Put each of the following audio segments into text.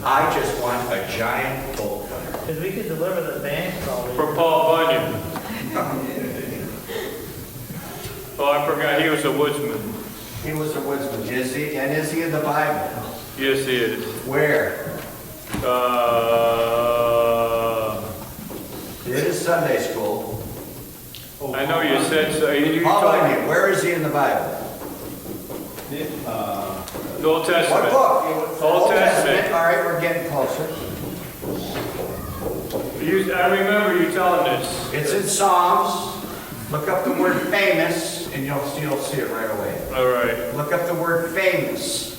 I just want a giant bolt cutter. Because we could deliver the bank probably. For Paul Bunyan. Oh, I forgot, he was a woodsman. He was a woodsman, is he? And is he in the Bible? Yes, he is. Where? It is Sunday school. I know you said so. You Paul told Bunyan, where is he in the Bible? the Old What Testament. book? Old Testament. All right, we're getting closer. I remember you telling this. It's in Psalms. Look up the word famous, and you'll see it right away. All right. Look up the word famous.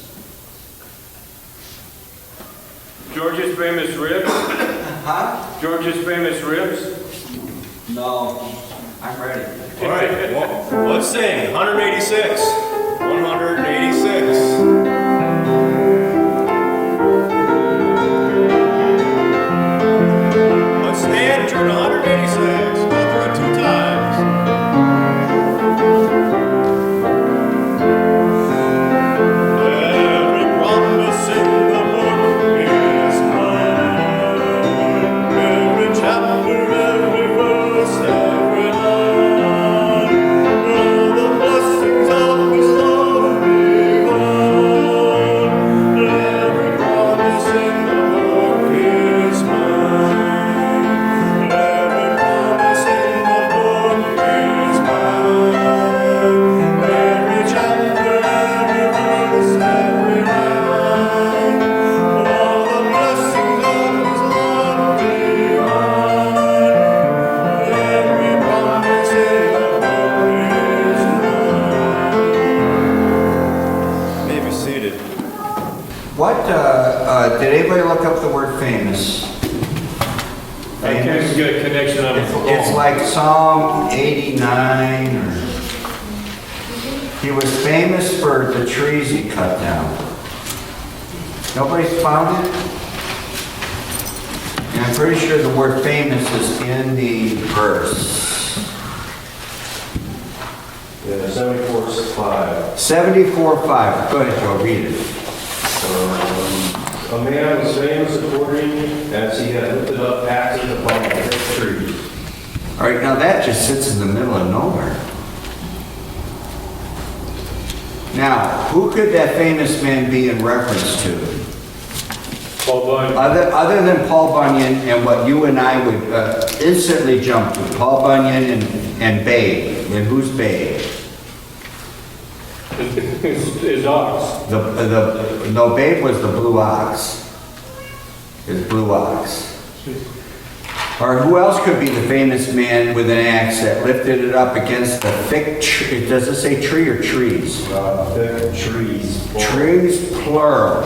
George's famous ribs. Huh? George's famous ribs. No. I'm ready. All right, well, let's sing 186. 186. Let's stand and turn 186. Go through it 2 times. Every promise in the book is mine. Every chapter, every verse, every line. All the blessings of His love divine. Every promise in the book is mine. Every promise in the book is mine. Every chapter, every verse, every line. All the blessings of His love divine. Every promise in the book is mine. May be seated. What, did anybody look up the word famous? I can't get a connection on the phone. It's like Psalm 89 or... He was famous for the trees he cut down. Nobody's found it? And I'm pretty sure the word famous is in the verse. Yeah, 74:5. 74:5. Go ahead, Joe, read it. A man was famous according as he had lifted up axes upon the great trees. All right, now that just sits in the middle of nowhere. Now, who could that famous man be in reference to? Paul Bunyan. Other than Paul Bunyan and what you and I would instantly jump to, Paul Bunyan and Babe. And who's Babe? His ox. No, Babe was the blue ox. His blue ox. Or who else could be the famous man with an axe that lifted it up against the thick tree? Does it say tree or trees? Thick trees. Trees, plural.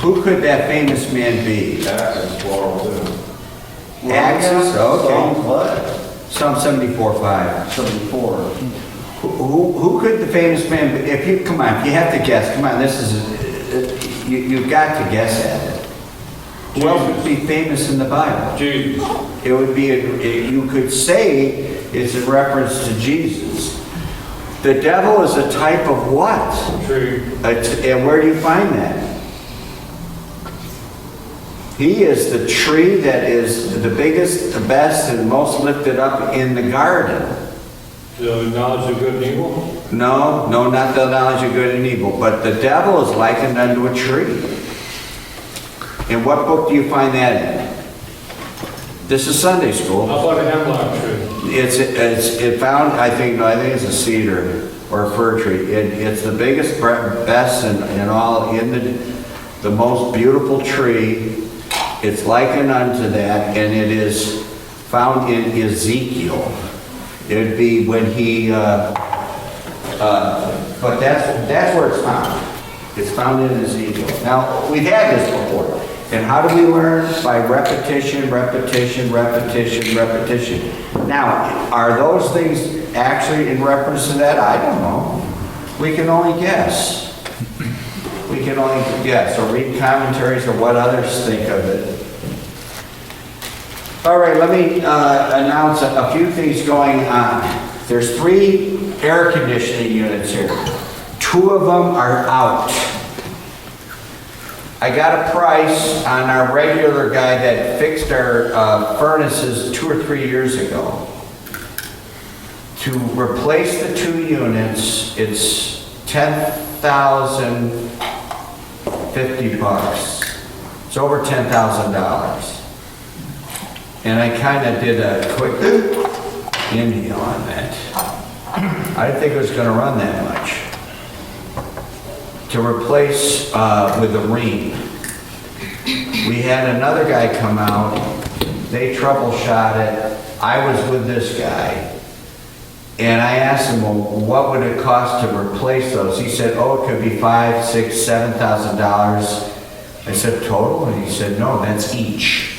Who could that famous man be? Axes, plural too. Axes? Okay. What? Psalm 74:5. 74. Who could the famous man be? If you, come on, if you have to guess, come on, this is, you've got to guess at it. Who else would be famous in the Bible? Jesus. It would be, you could say it's in reference to Jesus. The devil is a type of what? Tree. And where do you find that? He is the tree that is the biggest, the best, and most lifted up in the garden. The knowledge of good and evil. No, not the knowledge of good and evil, but the devil is likened unto a tree. In what book do you find that in? This is Sunday school. How about a hemlock tree? It's found, I think it's a cedar or a fir tree. It's the biggest, best, and all in the most beautiful tree. It's likened unto that, and it is found in Ezekiel. It would be when he, but that's where it's found. It's found in Ezekiel. Now, we've had this before. And how do we learn? By repetition, repetition, repetition, repetition. Now, are those things actually in reference to that? I don't know. We can only guess. We can only guess or read commentaries or what others think of it. All right, let me announce a few things going on. There's 3 air conditioning units here. 2 of them are out. I got a price on our regular guy that fixed our furnaces 2 or 3 years ago. To replace the 2 units, it's $10,050. It's over $10,000. And I kind of did a quick India on that. I didn't think it was going to run that much. To replace with a ring. We had another guy come out, they troubleshot it. I was with this guy. And I asked him, well, what would it cost to replace those? He said, oh, it could be $5,000, $6,000, $7,000. I said, total? And he said, no, that's each.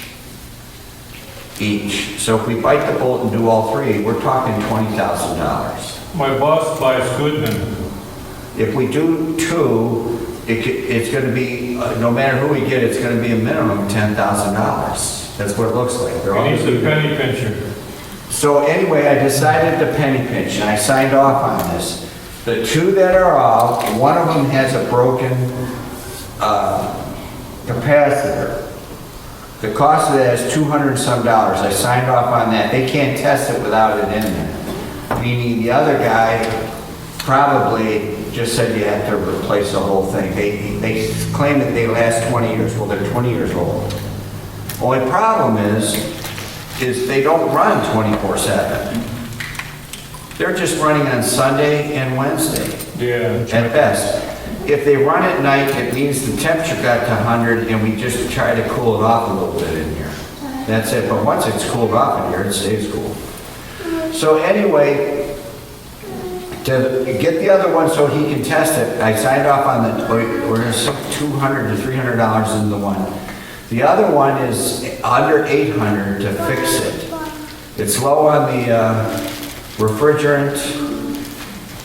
Each. So if we bite the bullet and do all 3, we're talking $20,000. My boss buys Goodman. If we do 2, it's going to be, no matter who we get, it's going to be a minimum of $10,000. That's what it looks like. They're all- He needs a penny pincher. So anyway, I decided to penny pinch, and I signed off on this. The 2 that are off, one of them has a broken capacitor. The cost of that is $200 and some. I signed off on that. They can't test it without it in there. Meaning the other guy probably just said you have to replace the whole thing. They claim that they last 20 years. Well, they're 20 years old. Only problem is they don't run 24/7. They're just running on Sunday and Wednesday Yeah. at best. If they run at night, it means the temperature got to 100 and we just try to cool it off a little bit in here. That's it. But once it's cooled off in here, it stays cool. So anyway, to get the other one so he can test it, I signed off on the, we're gonna sink $200 to $300 into the one. The other one is under $800 to fix it. It's low on the refrigerant.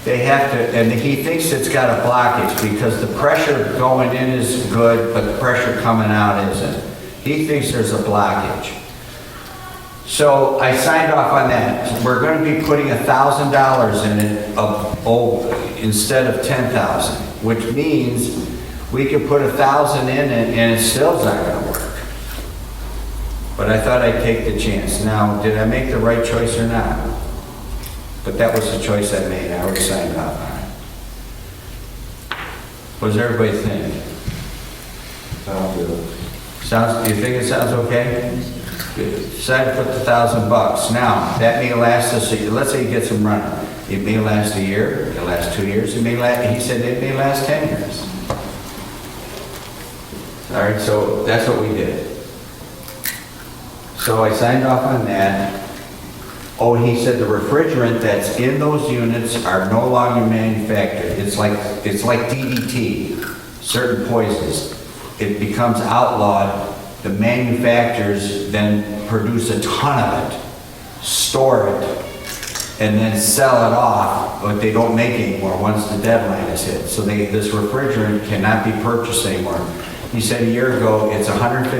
They have to, and he thinks it's got a blockage because the pressure going in is good, but the pressure coming out isn't. He thinks there's a blockage. So I signed off on that. We're going to be putting $1,000 in it instead of $10,000, which means we could put $1,000 in it and it still's not going to work. But I thought I'd take the chance. Now, did I make the right choice or not? But that was the choice I made. I already signed off on it. What does everybody think? Sounds good. Do you think it sounds okay? Good. Decided to put the $1,000. Now, that may last us, let's say he gets them running. It may last a year, it may last 2 years, he said it may last 10 years. All right, so that's what we did. So I signed off on that. Oh, and he said the refrigerant that's in those units are no longer manufactured. It's like DDT, certain poisons. It becomes outlawed. The manufacturers then produce a ton of it, store it, and then sell it off, but they don't make anymore once the deadline is hit. So this refrigerant cannot be purchased anymore. He said a year ago, it's $150 a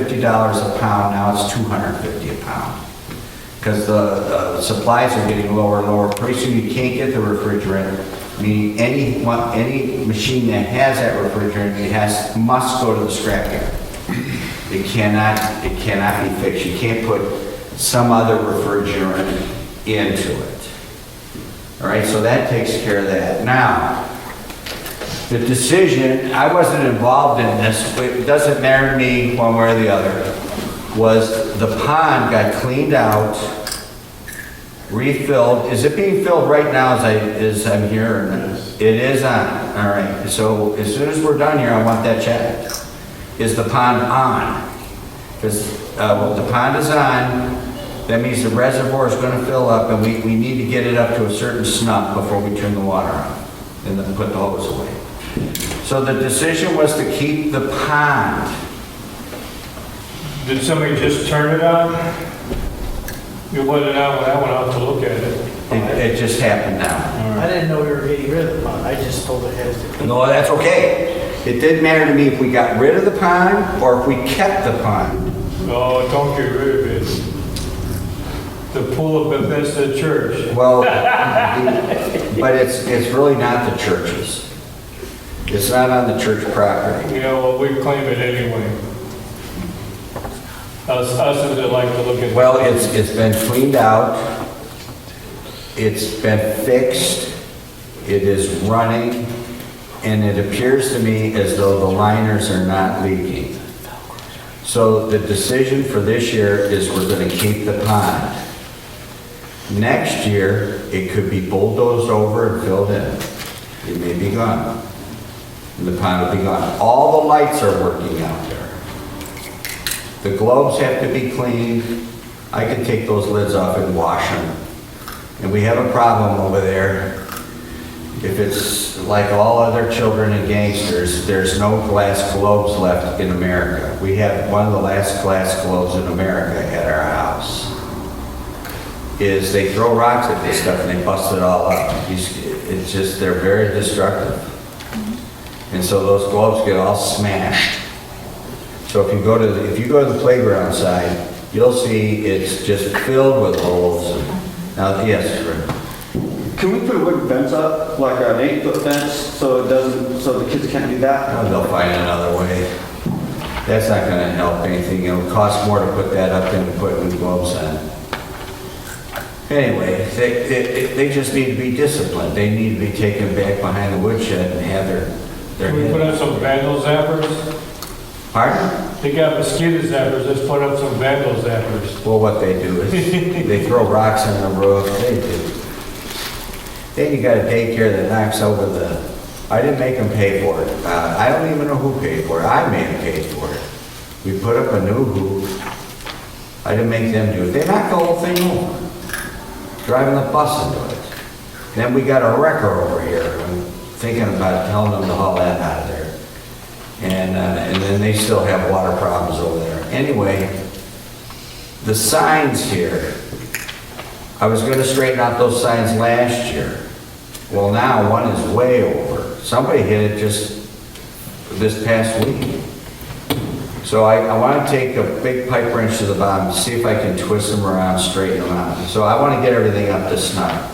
pound, now it's $250 a pound. Because the supplies are getting lower and lower. Pretty soon you can't get the refrigerant, meaning any machine that has that refrigerant, must go to the scrapyard. It cannot be fixed. You can't put some other refrigerant into it. All right, so that takes care of that. Now, the decision, I wasn't involved in this, but it doesn't matter to me one way or the other, was the pond got cleaned out, refilled. Is it being filled right now as I'm here? Or not? It is on. All right, so as soon as we're done here, I want that checked. Is the pond on? Because the pond is on, that means the reservoir is going to fill up and we need to get it up to a certain snuff before we turn the water on and then put the hose away. So the decision was to keep the pond. Did somebody just turn it on? It wasn't on when I went out to look at it. It just happened now. I didn't know we were getting rid of the pond. I just told it has to. No, that's okay. It didn't matter to me if we got rid of the pond or if we kept the pond. Oh, don't get rid of it. The pool of Bethesda Church. Well, but it's really not the churches. It's not on the church property. You know, well, we claim it anyway. Us that like to look at. Well, it's been cleaned out. It's been fixed. It is running. And it appears to me as though the liners are not leaking. So the decision for this year is we're going to keep the pond. Next year, it could be bulldozed over and filled in. It may be gone. And the pond will be gone. All the lights are working out there. The globes have to be cleaned. I can take those lids off and wash them. And we have a problem over there. If it's like all other children and gangsters, there's no glass globes left in America. We have one of the last glass globes in America at our house. Is they throw rocks at this stuff and they bust it all up. It's just, they're very destructive. And so those globes get all smashed. So if you go to the playground side, you'll see it's just filled with holes. Now, yes, Rick. Can we put a wooden fence up, like an 8-foot fence, so it doesn't, so the kids can't do that? Well, they'll find another way. That's not gonna help anything. It'll cost more to put that up than to put new globes on. Anyway, they just need to be disciplined. They need to be taken back behind the woodshed and have their Can we put up some vandal zappers? Pardon? They got mosquito zappers, let's put up some vandal zappers. Well, what they do is, they throw rocks on the roof, they do. Then you got a daycare that knocks over I didn't make them pay for it. I don't even know who paid for it. I made them pay for it. We put up a new hoop. I didn't make them do it. They knocked the whole thing over, driving the bus into it. Then we got a wrecker over here. I'm thinking about telling them to haul that out of there. And then they still have water problems over there. Anyway, the signs here, I was gonna straighten out those signs last year. Well, now one is way over. Somebody hit it just this past week. So I wanna take a big pipe wrench to the bottom, see if I can twist them around, straighten them out. So I wanna get everything up to snuff.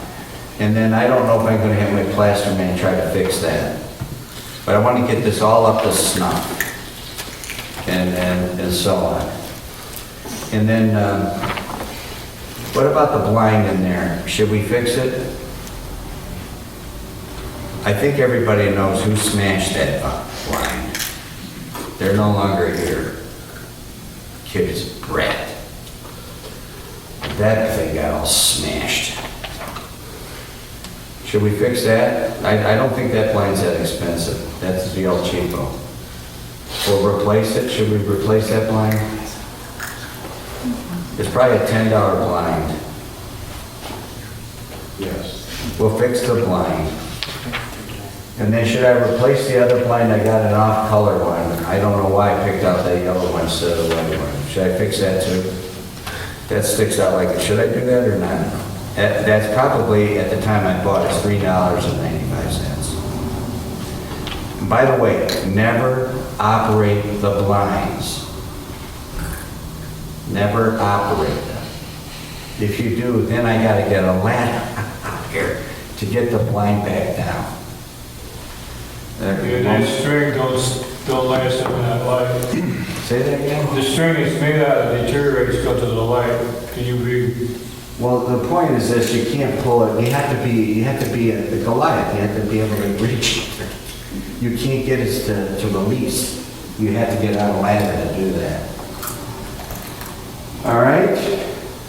And then I don't know if I'm gonna have my plaster man try to fix that. But I wanna get this all up to snuff. And so on. And then, what about the blind in there? Should we fix it? I think everybody knows who smashed that blind. They're no longer here. Kid's Brett. That thing got all smashed. Should we fix that? I don't think that blind's that expensive. That's the El Cheapo. We'll replace it. Should we replace that blind? It's probably a $10 blind. Yes. We'll fix the blind. And then should I replace the other blind? I got an off-color one. I don't know why I picked out that yellow one instead of the white one. Should I fix that too? That sticks out like it. Should I do that or not? That's probably, at the time I bought it, $3.95. By the way, never operate the blinds. Never operate them. If you do, then I gotta get a ladder out here to get the blind back down. Yeah, that string don't last in that light. Say that again? The string is made out of deteriorates go to the light, the UV. Well, the point is this, you can't pull it, you have to be a Goliath, you have to be able to reach it. You can't get it to release. You have to get on a ladder to do that. All right,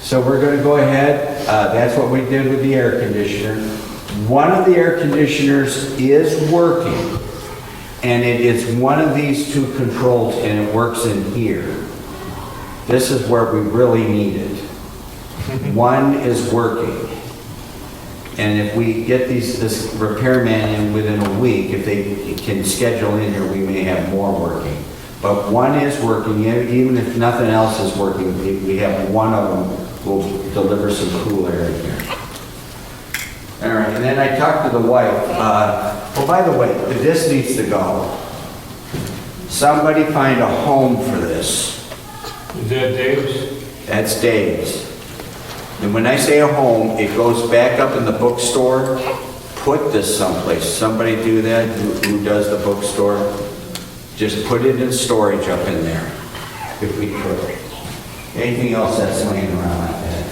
so we're gonna go ahead, that's what we did with the air conditioner. One of the air conditioners is working, and it is one of these two controls, and it works in here. This is where we really need it. One is working. And if we get this repairman in within a week, if they can schedule in here, we may have more working. But one is working, even if nothing else is working, we have one of them will deliver some cool air in here. All right, and then I talked to the wife. Oh, by the way, this needs to go. Somebody find a home for this. Is that Dave's? That's Dave's. And when I say a home, it goes back up in the bookstore, put this someplace. Somebody do that, who does the bookstore? Just put it in storage up in there, if we could. Anything else that's laying around like that?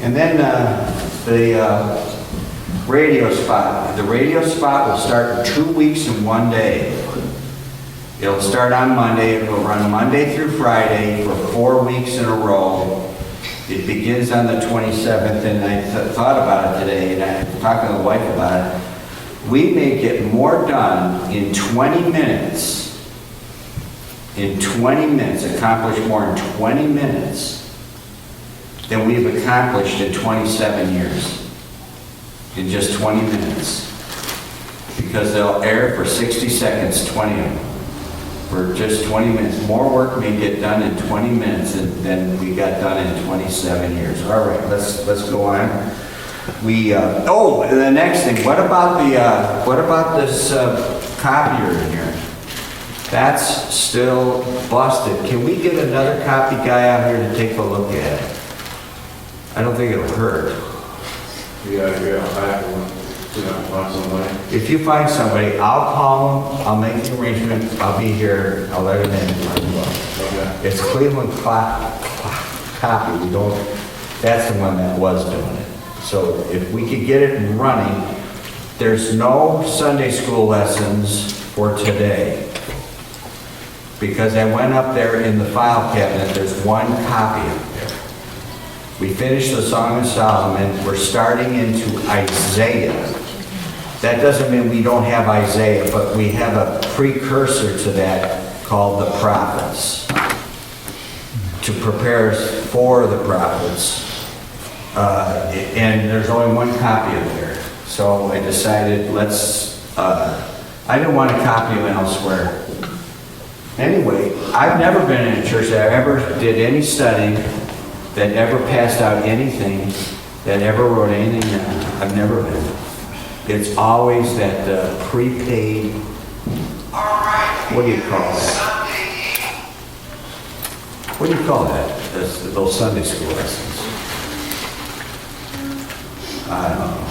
And then the radio spot. The radio spot will start in 2 weeks and 1 day. It'll start on Monday, it'll run Monday through Friday for 4 weeks in a row. It begins on the 27th, and I thought about it today, and I was talking to the wife about it. We may get more done in 20 minutes, accomplish more in 20 minutes than we've accomplished in 27 years. In just 20 minutes. Because they'll air for 60 seconds, 20 of them. For just 20 minutes. More work may get done in 20 minutes than we got done in 27 years. All right, let's go on. The next thing, what about this copier in here? That's still busted. Can we get another copy guy out here to take a look at it? I don't think it'll hurt. Yeah, I have one, find somebody. If you find somebody, I'll call them, I'll make the arrangement, I'll be here, I'll let them in. Okay. It's Cleveland Copy, that's the one that was doing it. So if we could get it running, there's no Sunday school lessons for today. Because I went up there in the file cabinet, there's one copy up there. We finished the Song of Solomon, we're starting into Isaiah. That doesn't mean we don't have Isaiah, but we have a precursor to that called the prophets. To prepare us for the prophets. And there's only one copy of there. So I decided I didn't want to copy them elsewhere. Anyway, I've never been in a church that ever did any studying, that ever passed out anything, that ever wrote anything down. I've never been. It's always that prepaid, what do you call that? What do you call that? Those Sunday school lessons. I don't know.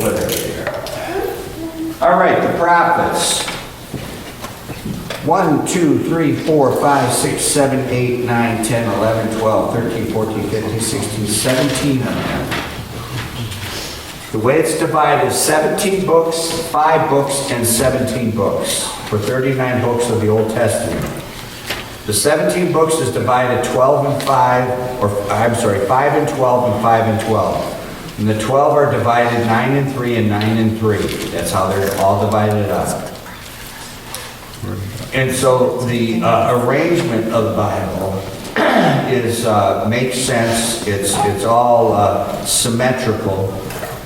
Whatever they are. All right, the prophets. 1, 2, 3, 4, 5, 6, 7, 8, 9, 10, 11, 12, 13, 14, 15, 16, 17 of them. The way it's divided is 17 books, 5 books, and 17 books for 39 books of the Old Testament. The 17 books is divided 12 and 5, 5 and 12 and 5 and 12. And the 12 are divided 9 and 3 and 9 and 3. That's how they're all divided up. And so the arrangement of the Bible makes sense. It's all symmetrical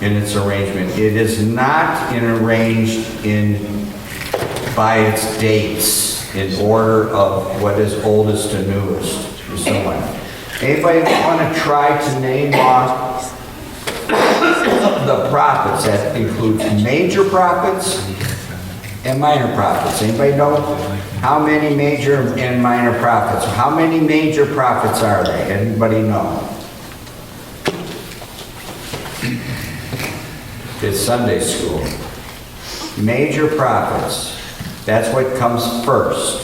in its arrangement. It is not arranged by its dates in order of what is oldest to newest or so on. Anybody want to try to name off the prophets? That includes major prophets and minor prophets. Anybody know how many major and minor prophets? How many major prophets are there? Anybody know? It's Sunday school. Major prophets. That's what comes first.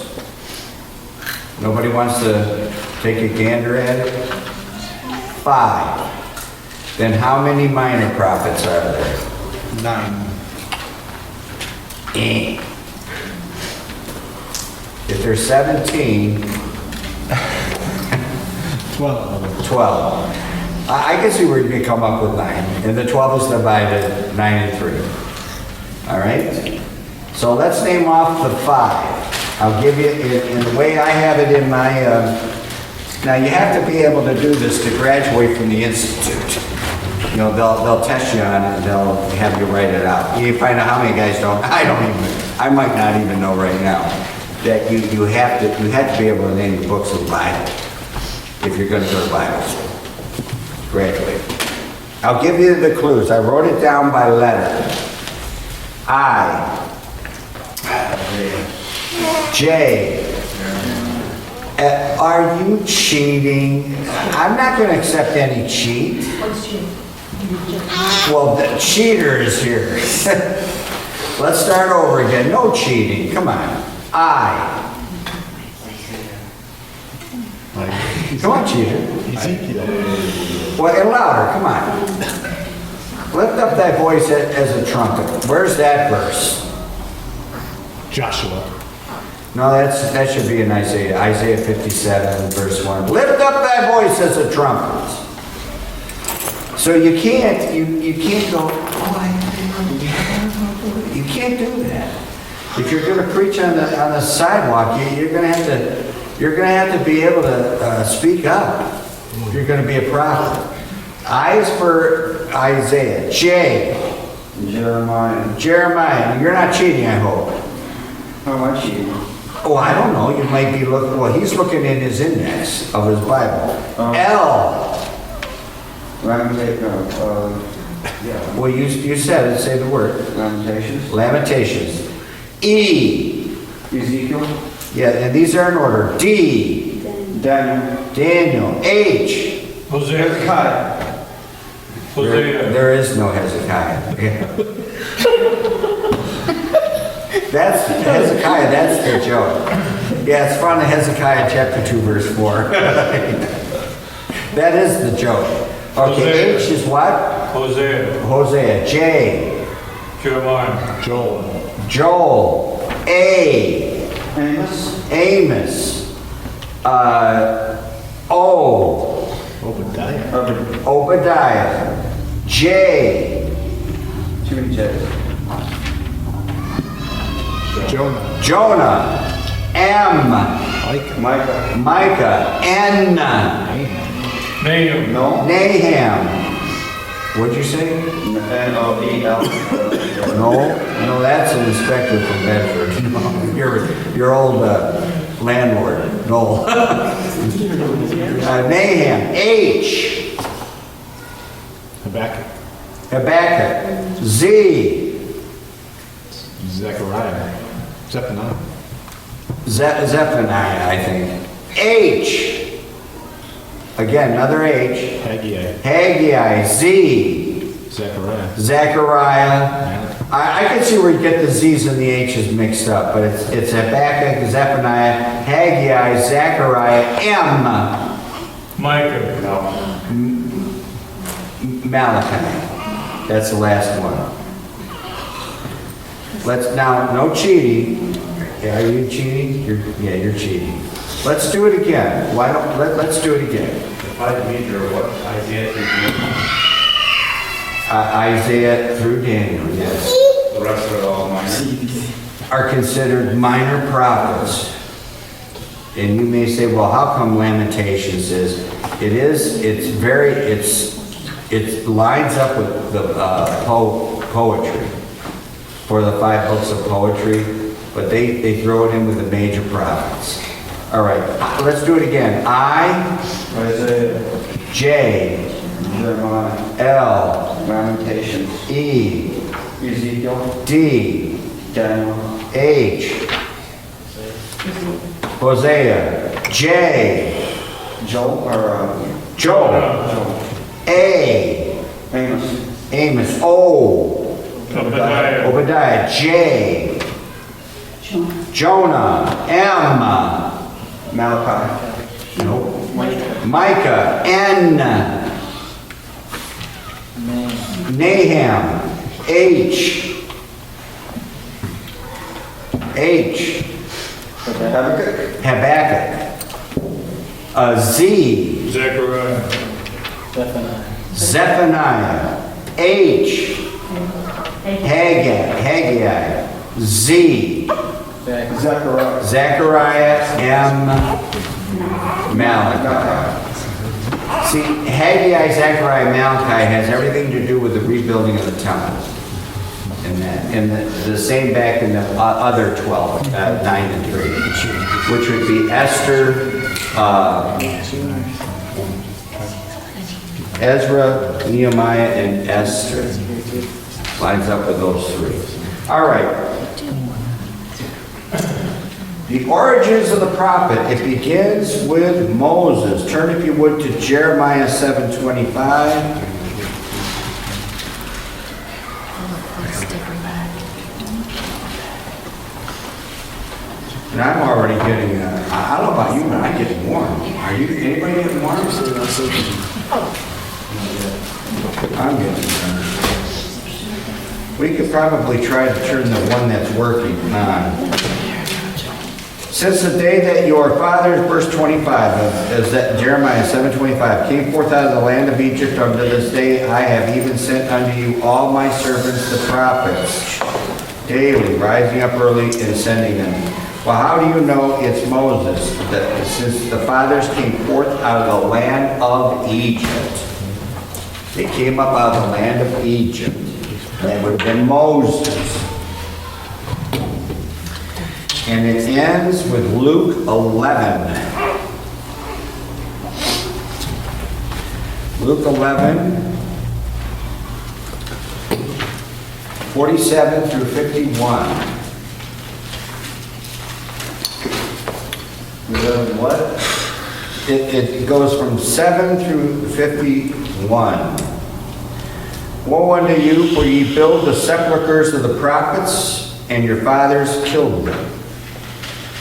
Nobody wants to take a gander at it? 5. Then how many minor prophets are there? 9. If there's 17, 12. I can see where you can come up with 9. And the 12 is divided 9 and 3. All right? So let's name off the 5. I'll give you, in the way I have it in my, now you have to be able to do this to graduate from the Institute. You know, they'll test you on it and they'll have you write it out. You find out how many guys don't, I might not even know right now. That you have to be able to name the books of the Bible if you're going to go to Bible school. Graduate. I'll give you the clues. I wrote it down by letter. I, J. Are you cheating? I'm not going to accept any cheat. What's cheating? Well, the cheater is here. Let's start over again. No cheating. Come on. I. Come on, cheater. Well, and louder. Come on. Lift up thy voice as a trumpet. Where's that verse? Joshua. No, that should be in Isaiah. Isaiah 57, verse 1. Lift up thy voice as a trumpet. So you can't go, you can't do that. If you're going to preach on the sidewalk, you're going to have to be able to speak up. If you're going to be a prophet. I is for Isaiah. J. Jeremiah. You're not cheating, I hope. How am I cheating? Oh, I don't know. You might be looking, well, he's looking in his index of his Bible. L. Well, you said it. Say the word. Lamentations. Lamentations. E. Ezekiel. Yeah, and these are in order. D. Daniel. H. Hosea. There is no Hezekiah. That's Hezekiah, that's the joke. Yeah, it's found in Hezekiah chapter 2, verse 4. That is the joke. Okay, Hosea. H is what? Hosea. J. Jeremiah. Joel. A. Amos. O. Obadiah. J. Too many J's. Jonah. M. Micah. N. Nahum. No. Nahum. What'd you say? N-O-E-L. No, that's an inspector from Bedford. No, your old landlord. No. Nahum. H. Habakkuk. Z. Zechariah. Zephaniah, I think. H. Again, another H. Haggai. Z. Zechariah. I can see where you get the Z's and the H's mixed up, but it's Habakkuk, Zephaniah, Haggai, Zechariah, M. Micah. Malachi. That's the last one. Now, no cheating. Are you cheating? You're cheating. Let's do it again. Let's do it again. If I meet her, what Isaiah through Isaiah through Daniel, yes, the rest of it all minor. are considered minor prophets. And you may say, well, how come Lamentations is? It lines up with the poetry, for the 5 books of poetry, but they throw it in with the major prophets. All right, let's do it again. I, Isaiah. J, Jeremiah. L, Lamentations. E, Ezekiel. D, Daniel. H, Hosea, J, Joel. Joel, A, Amos, O, Obadiah, J, Jonah, M, Malachi. nope, Micah, N, Nahum, H, Habakkuk, Z, Zechariah. Zephaniah, H, Haggai, Z, Zechariah, M, Malachi. See, Haggai, Zechariah, Malachi has everything to do with the rebuilding of the temple. And the same back in the other 12, 9 and 3, which would be Esther, Ezra, Nehemiah, and Esther. Lines up with those 3. All right. The origins of the prophet, it begins with Moses. Turn, if you would, to Jeremiah 7:25. And I'm already getting, I don't know about you, but I'm getting warm. Are you, anybody getting warm? I'm getting warm. We could probably try to turn the one that's working on. Since the day that your fathers, verse 25, is that Jeremiah 7:25, came forth out of the land of Egypt unto this day, I have even sent unto you all my servants the prophets, daily rising up early and sending them. Well, how do you know it's Moses? That since the fathers came forth out of the land of Egypt, they came up out of the land of Egypt. That would have been Moses. And it ends with Luke 11. Luke 11, 47 through 51. What? It goes from 7 through 51. Woe unto you, for ye build the sepulchres of the prophets, and your fathers killed them.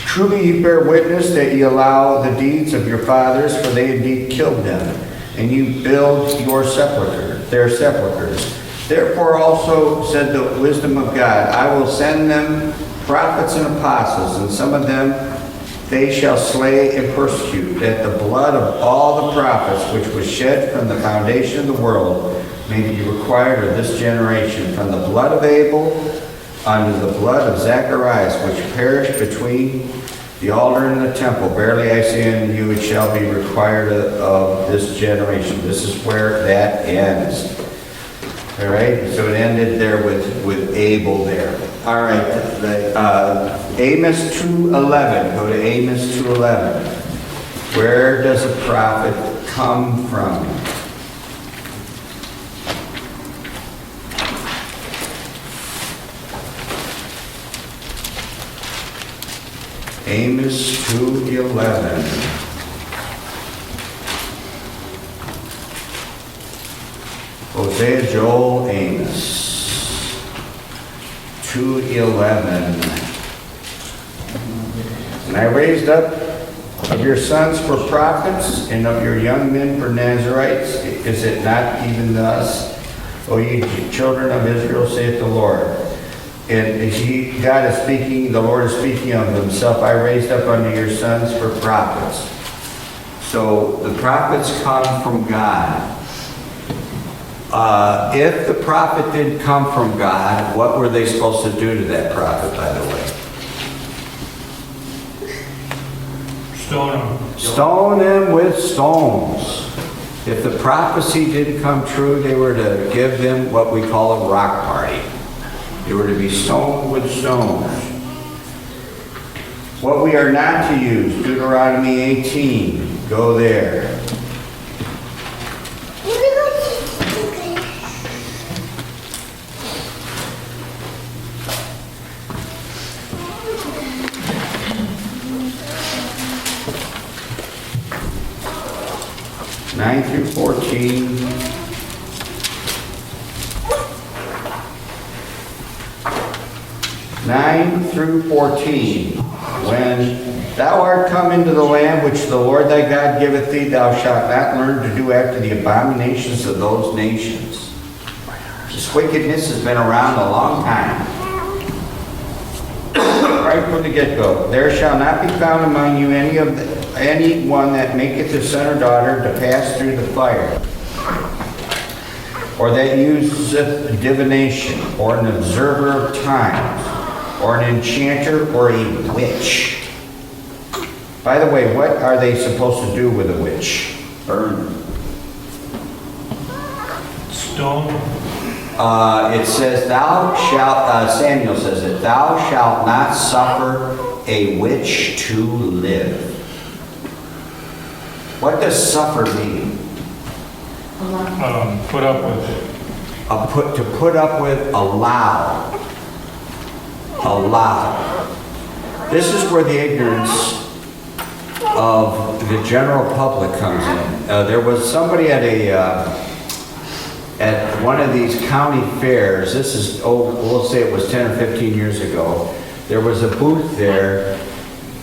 Truly ye bear witness that ye allow the deeds of your fathers, for they indeed killed them, and you build your their sepulchres. Therefore also said the wisdom of God, I will send them prophets and apostles, and some of them they shall slay and persecute, that the blood of all the prophets which was shed from the foundation of the world may be required of this generation, from the blood of Abel unto the blood of Zacharias, which perished between the altar and the temple. Verily I say unto you, it shall be required of this generation. This is where that ends. All right, so it ended there with Abel there. All right, Amos 2:11. Go to Amos 2:11. Where does a prophet come from? Amos 2:11. Hosea, Joel, Amos. 2:11. And I raised up of your sons for prophets, and of your young men for Nazarites. Is it not even thus, O ye children of Israel, saith the Lord? And God is speaking, the Lord is speaking of himself. I raised up unto your sons for prophets. So the prophets come from God. If the prophet didn't come from God, what were they supposed to do to that prophet, by the way? Stone him. Stone him with stones. If the prophecy didn't come true, they were to give them what we call a rock party. They were to be stoned with stones. What we are not to use, Deuteronomy 18. Go there. Nine through 14. When thou art come into the land which the Lord thy God giveth thee, thou shalt not learn to do after the abominations of those nations. This wickedness has been around a long time. Right from the get-go. There shall not be found among you anyone that maketh his son or daughter to pass through the fire, or that useth divination, or an observer of times, or an enchanter, or a witch. By the way, what are they supposed to do with a witch? Burn. Stone. It says, thou shalt, Samuel says it, thou shalt not suffer a witch to live. What does suffer mean? Put up with it. To put up with, allow. Allow. This is where the ignorance of the general public comes in. There was somebody at one of these county fairs. This is, we'll say it was 10 or 15 years ago. There was a booth there,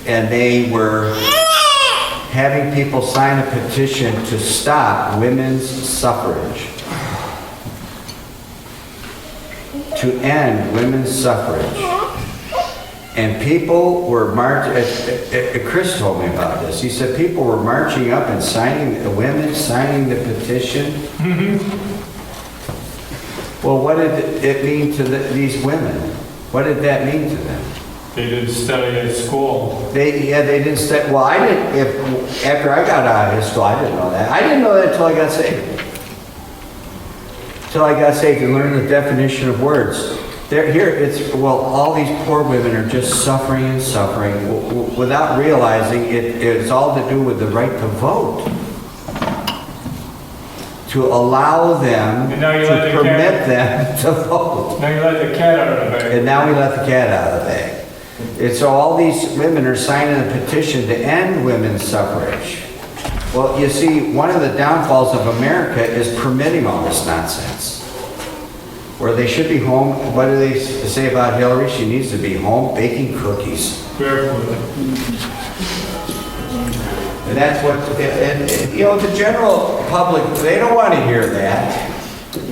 and they were having people sign a petition to stop women's suffrage. To end women's suffrage. And people were Chris told me about this. He said people were marching up and the women signing the petition. Well, what did it mean to these women? What did that mean to them? They didn't study at school. They didn't study. Well, I didn't. After I got out of high school, I didn't know that. I didn't know that until I got saved. Until I got saved and learned the definition of words. All these poor women are just suffering and suffering without realizing it's all to do with the right to vote. To allow them, And now you to let the permit cat- them to vote. Now you let the cat out of the bag. And now we let the cat out of the bag. And so all these women are signing a petition to end women's suffrage. Well, you see, one of the downfalls of America is permitting all this nonsense. Where they should be home, what do they say about Hillary? She needs to be home baking cookies. Barefoot. And that's what, the general public, they don't want to hear that.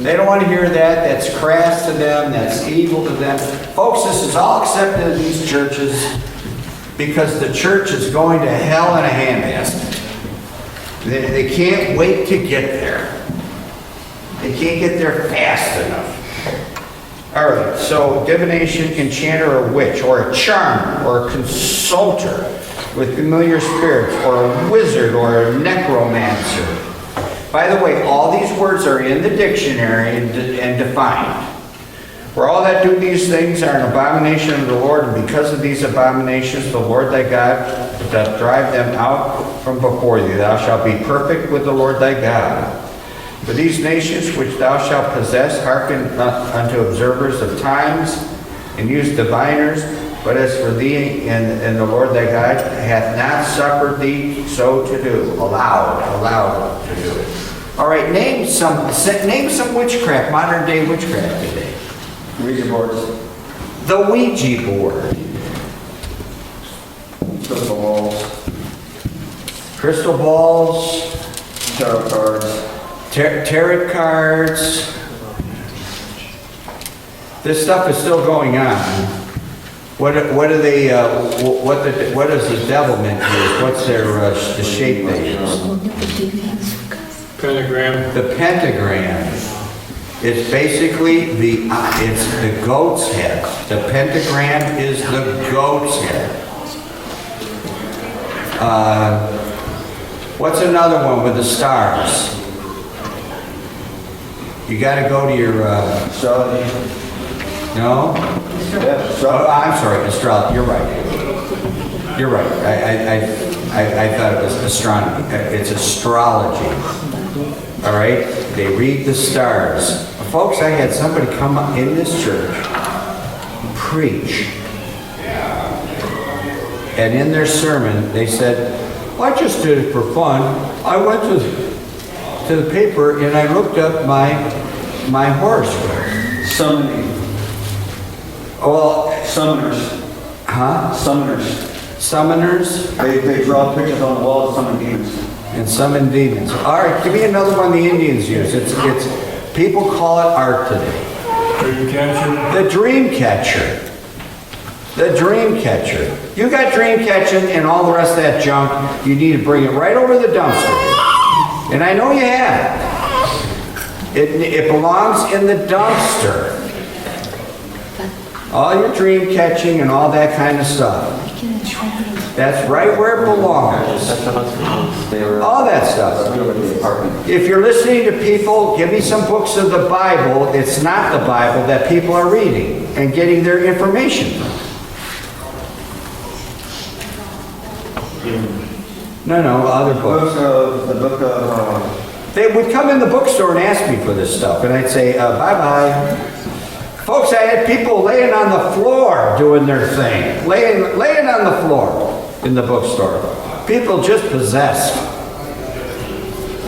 They don't want to hear that. That's crass to them. That's evil to them. Folks, this is all accepted in these churches because the church is going to hell in a handbasket. They can't wait to get there. They can't get there fast enough. All right, so divination, enchanter, or witch, or a charmer, or a consulter with familiar spirits, or a wizard, or a necromancer. By the way, all these words are in the dictionary and defined. For all that do these things are an abomination of the Lord, and because of these abominations, the Lord thy God doth drive them out from before thee. Thou shalt be perfect with the Lord thy God. For these nations which thou shalt possess hearken unto observers of times, and use diviners, but as for thee and the Lord thy God hath not suffered thee so to do. Allowed to do it. All right, name some witchcraft, modern day witchcraft today. Ouija boards, The Ouija board. crystal balls, Crystal balls, tarot cards. tarot cards. This stuff is still going on. What do they? What does the devilment use? What's the shape they use? Pentagram. The pentagram. It's basically it's the goat's head. The pentagram is the goat's head. What's another one with the stars? You got to go to your Astrology. no. Yeah, Oh, astrology. I'm sorry, astrology. You're right. You're right. I thought it was astronomy. It's astrology. All right? They read the stars. Folks, I had somebody come up in this church, preach. And in their sermon, they said, well, I just did it for fun. I went to the paper and I looked up my horoscope. Summoning. Well, Summoners. huh? Summoners. Summoners They draw pictures on the wall to summon demons. and summon demons. All right, give me another one the Indians use. It's people call it art today. Dream catcher. The dream catcher. The dream catcher. You got dream catching and all the rest of that junk. You need to bring it right over the dumpster. And I know you have. It belongs in the dumpster. All your dream catching and all that kind of stuff. That's right where it belongs. All that stuff. If you're listening to people, give me some books of the Bible. It's not the Bible that people are reading and getting their information from. No, other books. The book of, They would come in the bookstore and ask me for this stuff, and I'd say, bye-bye. Folks, I had people laying on the floor doing their thing. Laying on the floor in the bookstore. People just possessed.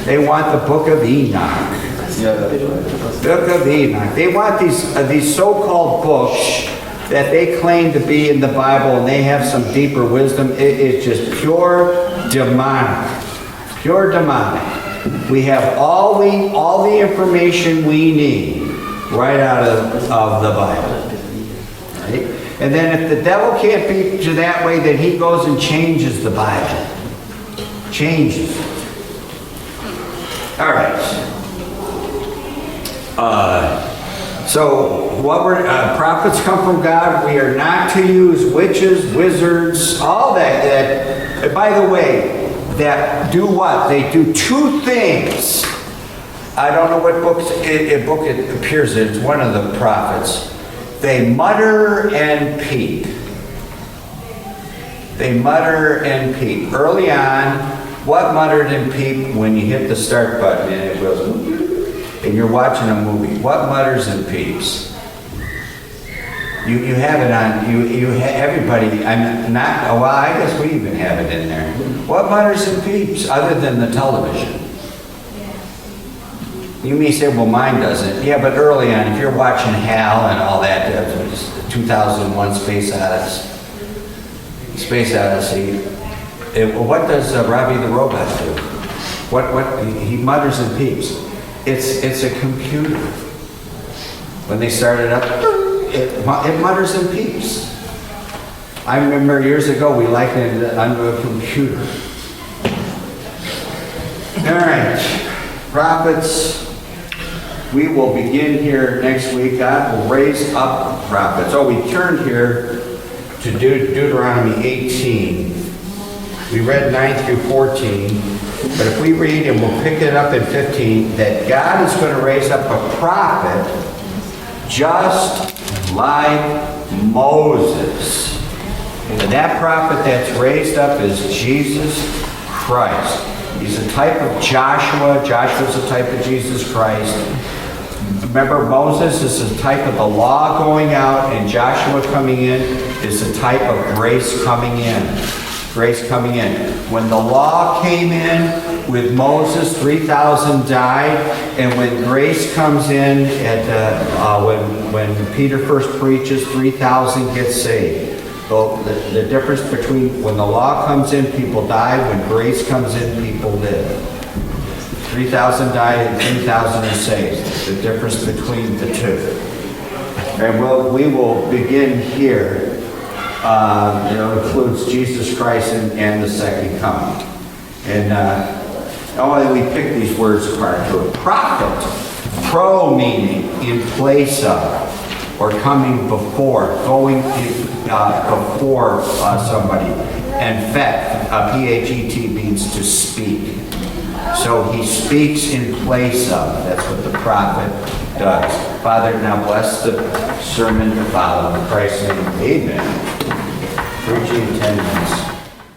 They want the Book of Enoch. yeah, that's right. Book of Enoch. They want these so-called books that they claim to be in the Bible and they have some deeper wisdom, it is just pure demonic. Pure demonic. We have all the information we need right out of the Bible. Right? And then if the devil can't beat you that way, then he goes and changes the Bible. Changes it. All right. So what prophets come from God. We are not to use witches, wizards, all that. By the way, that do what? They do two things. I don't know what book it appears in. It's one of the prophets. They mutter and peep. They mutter and peep. Early on, what muttered and peep when you hit the start button and it goes, and you're watching a movie? What mutters and peeps? You have it on, everybody, I'm not, well, I guess we even have it in there. What mutters and peeps other than the television? You may say, well, mine doesn't. Yeah, but early on, if you're watching HAL and all that, 2001 Space Odyssey, what does Robbie the Robot do? What he mutters and peeps. It's a computer. When they start it up, it mutters and peeps. I remember years ago we likened it under a computer. All right, prophets. We will begin here next week. God will raise up prophets. Oh, we turned here to Deuteronomy 18. We read 9 through 14. But if we read, and we'll pick it up in 15, that God is going to raise up a prophet just like Moses. And that prophet that's raised up is Jesus Christ. He's a type of Joshua. Joshua's a type of Jesus Christ. Remember, Moses is a type of the law going out, and Joshua coming in is a type of grace coming in. Grace coming in. When the law came in with Moses, 3,000 died, and when grace comes in, when Peter first preaches, 3,000 get saved. So the difference between when the law comes in, people die. When grace comes in, people live. 3,000 died and 3,000 are saved. The difference between the two. And we will begin here. It includes Jesus Christ and the second coming. And only we pick these words apart to a prophet. Pro meaning in place of, or coming before, going before somebody. And fet, P-H-E-T, means to speak. So he speaks in place of. That's what the prophet does. Father, now bless the sermon to follow. In Christ's name, amen. Preaching 10 minutes.